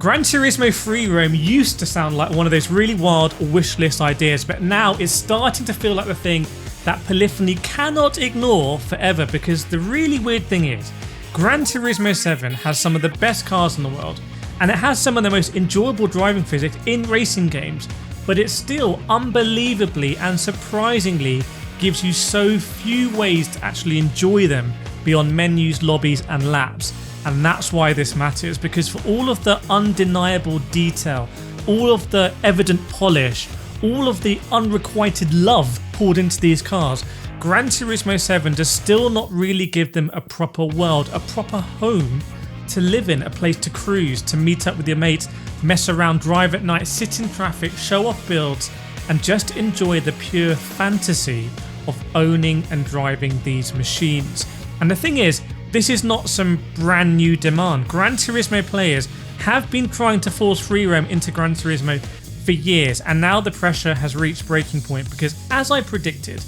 Gran Turismo free roam used to sound like one of those really wild wish list ideas, but now it's starting to feel like the thing that Polyphony cannot ignore forever, because the really weird thing is, Gran Turismo 7 has some of the best cars in the world, and it has some of the most enjoyable driving physics in racing games, but it still unbelievably and surprisingly gives you so few ways to actually enjoy them beyond menus, lobbies and laps. And that's why this matters, because for all of the undeniable detail, all of the evident polish, all of the unrequited love poured into these cars, Gran Turismo 7 does still not really give them a proper world, a proper home to live in, a place to cruise, to meet up with your mates, mess around, drive at night, sit in traffic, show off builds, and just enjoy the pure fantasy of owning and driving these machines. And the thing is, this is not some brand new demand. Gran Turismo players have been trying to force free roam into Gran Turismo for years, and now the pressure has reached breaking point, because as I predicted,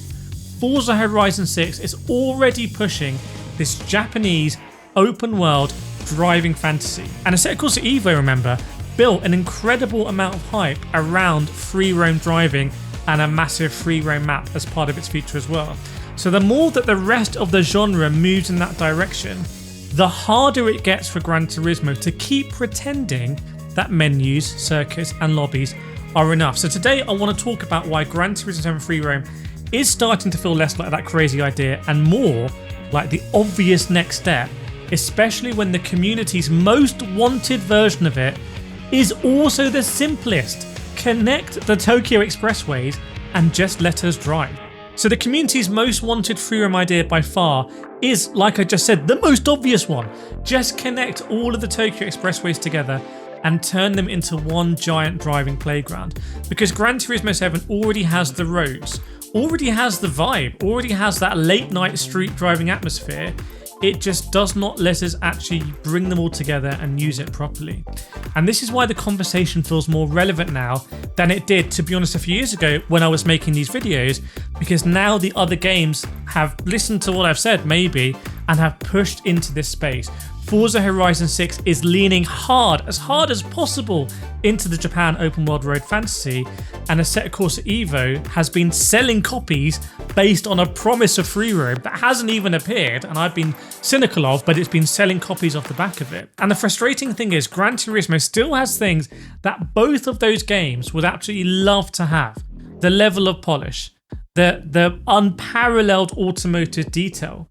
Forza Horizon 6 is already pushing this Japanese open world driving fantasy. And ASETEK Evo, remember, built an incredible amount of hype around free roam driving and a massive free roam map as part of its feature as well. So the more that the rest of the genre moves in that direction, the harder it gets for Gran Turismo to keep pretending that menus, circuits and lobbies are enough. So today I want to talk about why Gran Turismo 7 free roam is starting to feel less like that crazy idea and more like the obvious next step, especially when the community's most wanted version of it is also the simplest. Connect the Tokyo expressways and just let us drive. So the community's most wanted free roam idea by far is, like I just said, the most obvious one. Just connect all of the Tokyo expressways together and turn them into one giant driving playground. Because Gran Turismo 7 already has the roads, already has the vibe, already has that late night street driving atmosphere. It just does not let us actually bring them all together and use it properly. And this is why the conversation feels more relevant now than it did, to be honest, a few years ago when I was making these videos, because now the other games have listened to what I've said, maybe, and have pushed into this space. Forza Horizon 6 is leaning hard as possible into the Japan open world road fantasy, and ASETEK Evo has been selling copies based on a promise of free roam that hasn't even appeared, and I've been cynical of, but it's been selling copies off the back of it. And the frustrating thing is, Gran Turismo still has things that both of those games would absolutely love to have. The level of polish, the unparalleled automotive detail,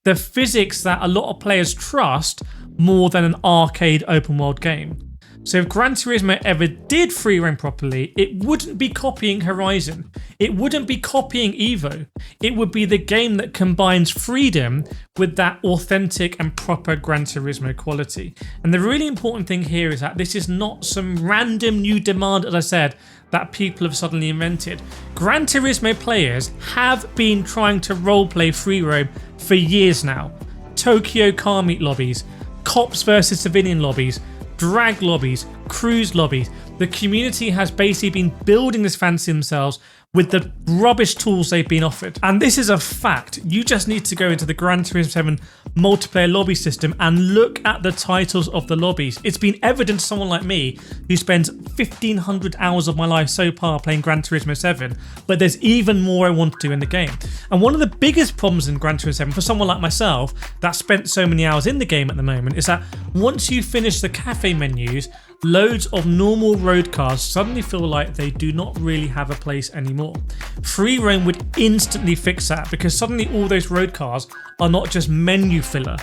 the physics that a lot of players trust more than an arcade open world game. So if Gran Turismo ever did free roam properly, it wouldn't be copying Horizon. It wouldn't be copying Evo. It would be the game that combines freedom with that authentic and proper Gran Turismo quality. And the really important thing here is that this is not some random new demand, as I said, that people have suddenly invented. Gran Turismo players have been trying to roleplay free roam for years now. Tokyo car meet lobbies, cops versus civilian lobbies, drag lobbies, cruise lobbies. The community has basically been building this fantasy themselves with the rubbish tools they've been offered. And this is a fact. You just need to go into the Gran Turismo 7 multiplayer lobby system and look at the titles of the lobbies. It's been evident to someone like me who spends 1,500 hours of my life so far playing Gran Turismo 7, but there's even more I want to do in the game. And one of the biggest problems in Gran Turismo 7 for someone like myself that spent so many hours in the game at the moment is that once you finish the cafe menus, loads of normal road cars suddenly feel like they do not really have a place anymore. Free roam would instantly fix that, because suddenly all those road cars are not just menu filler.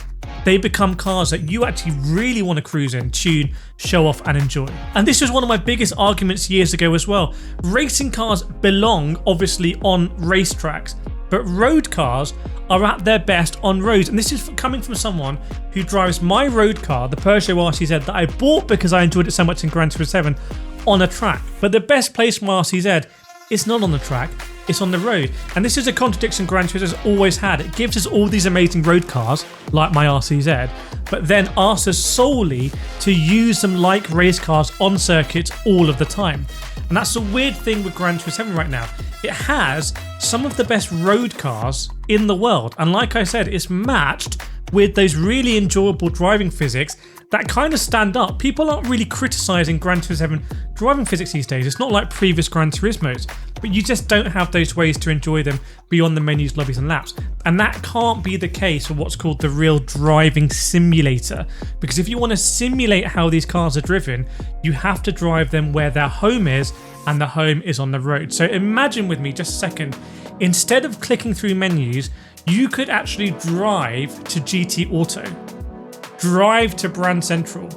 They become cars that you actually really want to cruise in, tune, show off and enjoy. And this was one of my biggest arguments years ago as well. Racing cars belong obviously on racetracks, but road cars are at their best on roads. And this is coming from someone who drives my road car, the Peugeot RCZ, that I bought because I enjoyed it so much in Gran Turismo 7, on a track. But the best place for my RCZ is not on the track, it's on the road. And this is a contradiction Gran Turismo has always had. It gives us all these amazing road cars, like my RCZ, but then asks us solely to use them like race cars on circuits all of the time. And that's the weird thing with Gran Turismo 7 right now. It has some of the best road cars in the world. And like I said, it's matched with those really enjoyable driving physics that kind of stand up. People aren't really criticising Gran Turismo 7 driving physics these days. It's not like previous Gran Turismos, but you just don't have those ways to enjoy them beyond the menus, lobbies and laps. And that can't be the case for what's called the real driving simulator, because if you want to simulate how these cars are driven, you have to drive them where their home is, and the home is on the road. So imagine with me just a second, instead of clicking through menus, you could actually drive to GT Auto, drive to Brand Central,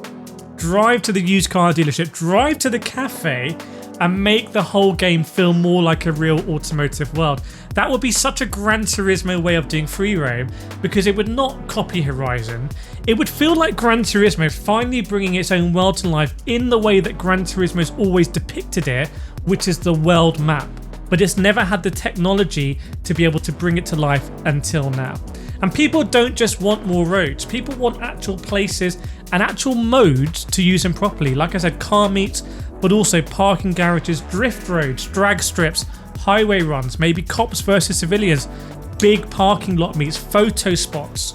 drive to the used car dealership, drive to the cafe, and make the whole game feel more like a real automotive world. That would be such a Gran Turismo way of doing free roam, because it would not copy Horizon. It would feel like Gran Turismo finally bringing its own world to life in the way that Gran Turismo's always depicted it, which is the world map. But it's never had the technology to be able to bring it to life until now. And people don't just want more roads, people want actual places and actual modes to use them properly. Like I said, car meets, but also parking garages, drift roads, drag strips, highway runs, maybe cops versus civilians, big parking lot meets, photo spots.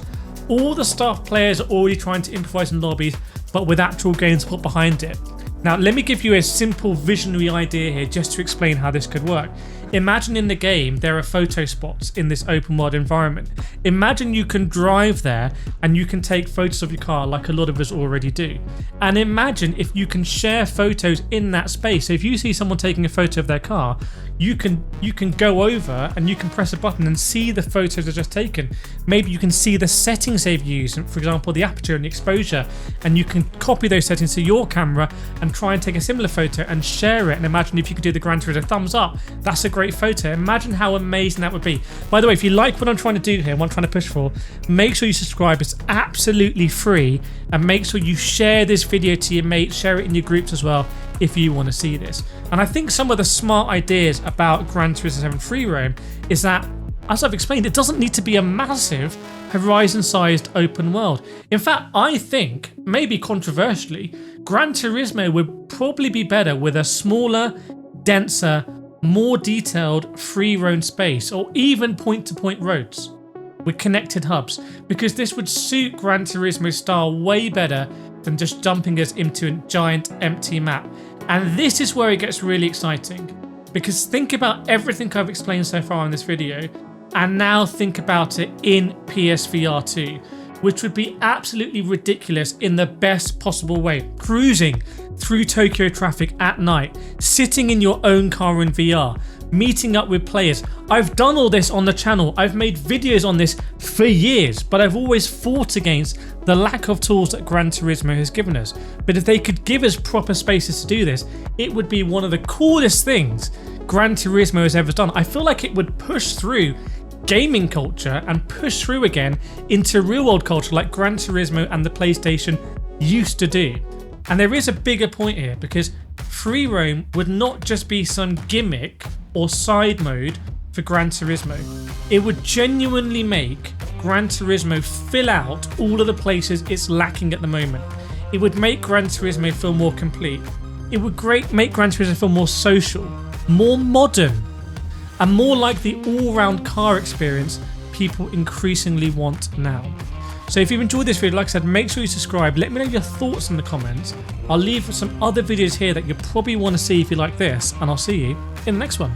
All the stuff players are already trying to improvise in lobbies, but with actual games put behind it. Now, let me give you a simple visionary idea here just to explain how this could work. Imagine in the game there are photo spots in this open world environment. Imagine you can drive there and you can take photos of your car like a lot of us already do. And imagine if you can share photos in that space. So if you see someone taking a photo of their car, you can go over and you can press a button and see the photos they've just taken. Maybe you can see the settings they've used, for example the aperture and the exposure, and you can copy those settings to your camera and try and take a similar photo and share it. And imagine if you could do the Gran Turismo thumbs up, that's a great photo. Imagine how amazing that would be. By the way, if you like what I'm trying to do here, what I'm trying to push for, make sure you subscribe. It's absolutely free, and make sure you share this video to your mates, share it in your groups as well if you want to see this. And I think some of the smart ideas about Gran Turismo 7 free roam is that, as I've explained, it doesn't need to be a massive Horizon-sized open world. In fact, I think, maybe controversially, Gran Turismo would probably be better with a smaller, denser, more detailed free roam space, or even point-to-point roads with connected hubs, because this would suit Gran Turismo's style way better than just dumping us into a giant empty map. And this is where it gets really exciting, because think about everything I've explained so far in this video, and now think about it in PSVR 2, which would be absolutely ridiculous in the best possible way. Cruising through Tokyo traffic at night, sitting in your own car in VR, meeting up with players. I've done all this on the channel. I've made videos on this for years, but I've always fought against the lack of tools that Gran Turismo has given us. But if they could give us proper spaces to do this, it would be one of the coolest things Gran Turismo has ever done. I feel like it would push through gaming culture and push through again into real world culture like Gran Turismo and the PlayStation used to do. And there is a bigger point here, because free roam would not just be some gimmick or side mode for Gran Turismo. It would genuinely make Gran Turismo fill out all of the places it's lacking at the moment. It would make Gran Turismo feel more complete. It would make Gran Turismo feel more social, more modern, and more like the all-round car experience people increasingly want now. So if you've enjoyed this video, like I said, make sure you subscribe. Let me know your thoughts in the comments. I'll leave some other videos here that you probably want to see if you like this, and I'll see you in the next one.